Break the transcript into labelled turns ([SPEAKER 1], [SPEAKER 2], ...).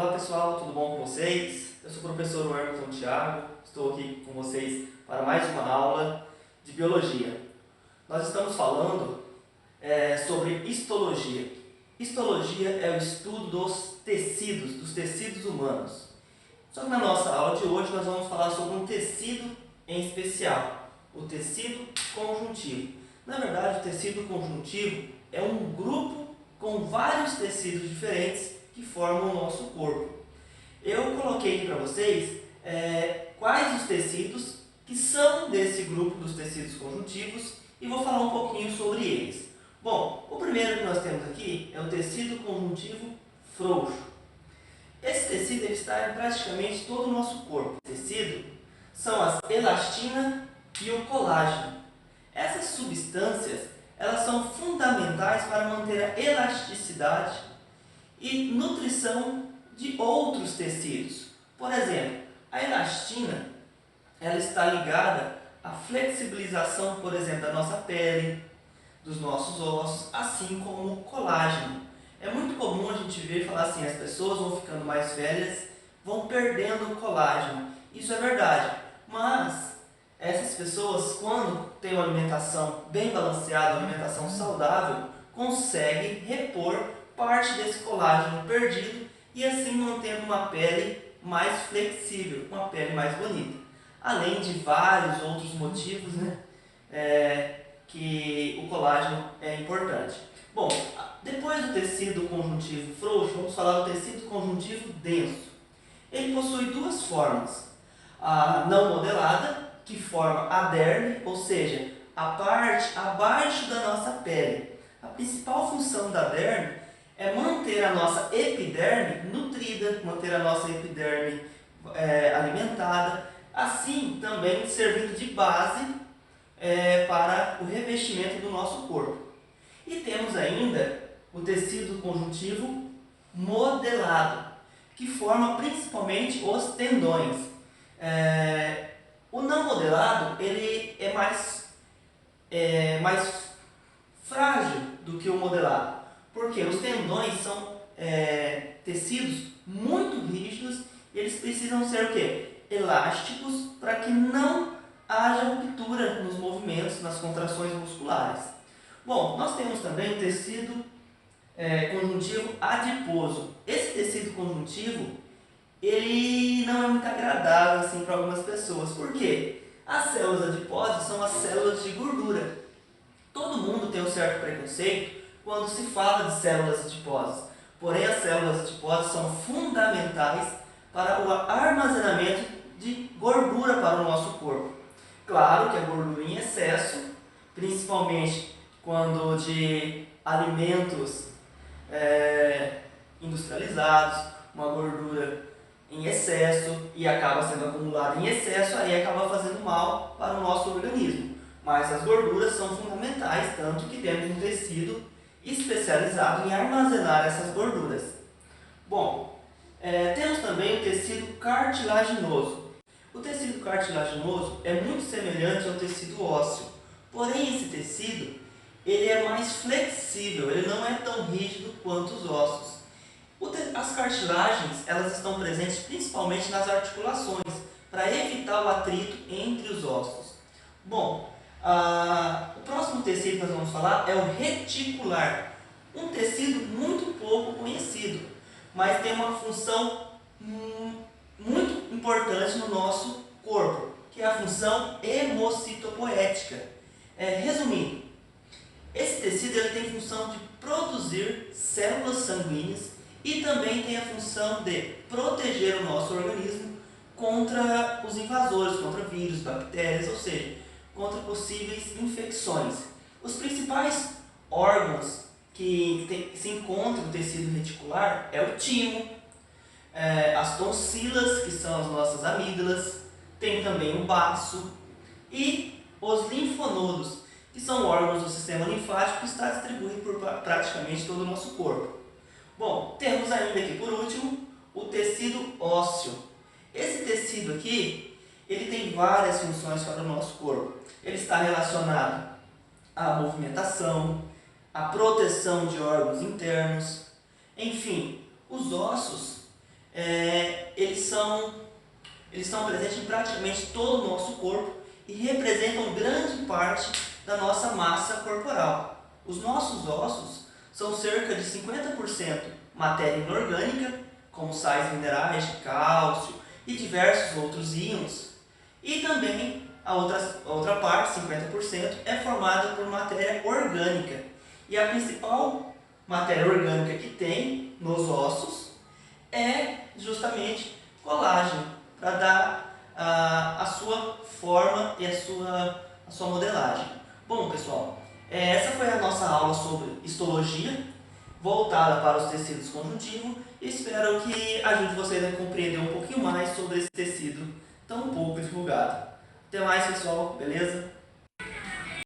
[SPEAKER 1] Olá pessoal, tudo bom com vocês? Eu sou o professor Wellington Thiago, estou aqui com vocês para mais uma aula de Biologia. Nós estamos falando sobre histologia. Histologia é o estudo dos tecidos humanos. Só que na nossa aula de hoje nós vamos falar sobre um tecido em especial, o tecido conjuntivo. Na verdade, o tecido conjuntivo é um grupo com vários tecidos diferentes que formam o nosso corpo. Eu coloquei aqui para vocês quais os tecidos que são desse grupo dos tecidos conjuntivos e vou falar um pouquinho sobre eles. Bom, o primeiro que nós temos aqui é o tecido conjuntivo frouxo. Esse tecido ele está em praticamente todo o nosso corpo. O tecido são as elastina e o colágeno. Essas substâncias elas são fundamentais para manter a elasticidade e nutrição de outros tecidos. Por exemplo, a elastina ela está ligada à flexibilização, por exemplo, da nossa pele, dos nossos ossos, assim como o colágeno. É muito comum a gente ver falar assim, as pessoas vão ficando mais velhas, vão perdendo o colágeno. Isso é verdade, mas essas pessoas, quando têm uma alimentação bem balanceada, uma alimentação saudável, conseguem repor parte desse colágeno perdido e assim mantendo uma pele mais flexível, uma pele mais bonita. Além de vários outros motivos, que o colágeno é importante. Bom, depois do tecido conjuntivo frouxo, vamos falar do tecido conjuntivo denso. Ele possui duas formas. A não modelada, que forma a derme, ou seja, a parte abaixo da nossa pele. A principal função da derme é manter a nossa epiderme nutrida, manter a nossa epiderme alimentada, assim também servindo de base para o revestimento do nosso corpo. E temos ainda o tecido conjuntivo modelado, que forma principalmente os tendões. O não modelado ele é mais frágil do que o modelado, porque os tendões são tecidos muito rígidos e eles precisam ser o quê? Elásticos para que não haja ruptura nos movimentos, nas contrações musculares. Bom, nós temos também o tecido conjuntivo adiposo. Esse tecido conjuntivo ele não é muito agradável assim, para algumas pessoas. Por quê? As células adiposas são as células de gordura. Todo mundo tem um certo preconceito quando se fala de células adiposas. Porém, as células adiposas são fundamentais para o armazenamento de gordura para o nosso corpo. Claro que a gordura em excesso, principalmente quando de alimentos industrializados, uma gordura em excesso e acaba sendo acumulada em excesso, aí acaba fazendo mal para o nosso organismo. Mas as gorduras são fundamentais, tanto que temos um tecido especializado em armazenar essas gorduras. Bom, temos também o tecido cartilaginoso. O tecido cartilaginoso é muito semelhante ao tecido ósseo, porém esse tecido ele é mais flexível, ele não é tão rígido quanto os ossos. As cartilagens elas estão presentes principalmente nas articulações, para evitar o atrito entre os ossos. Bom, o próximo tecido que nós vamos falar é o reticular, um tecido muito pouco conhecido, mas tem uma função muito importante no nosso corpo, que é a função hemocitopoética. Resumindo, esse tecido ele tem função de produzir células sanguíneas e também tem a função de proteger o nosso organismo contra os invasores, contra vírus, bactérias, ou seja, contra possíveis infecções. Os principais órgãos que se encontram no tecido reticular é o timo, as tonsilas, que são as nossas amígdalas, tem também o baço e os linfonodos, que são órgãos do sistema linfático que está distribuído por praticamente todo o nosso corpo. Bom, temos ainda aqui por último o tecido ósseo. Esse tecido aqui, ele tem várias funções para o nosso corpo. Ele está relacionado à movimentação, à proteção de órgãos internos, enfim, os ossos eles estão presentes em praticamente todo o nosso corpo e representam grande parte da nossa massa corporal. Os nossos ossos são cerca de 50% matéria inorgânica, como sais minerais de cálcio e diversos outros íons, e também a outra parte, 50%, é formada por matéria orgânica. E a principal matéria orgânica que tem nos ossos é justamente colágeno, para dar a sua forma e a sua modelagem. Bom, pessoal, essa foi a nossa aula sobre histologia, voltada para os tecidos conjuntivos, e espero que ajude vocês a compreender um pouquinho mais sobre esse tecido tão pouco divulgado. Até mais, pessoal, beleza?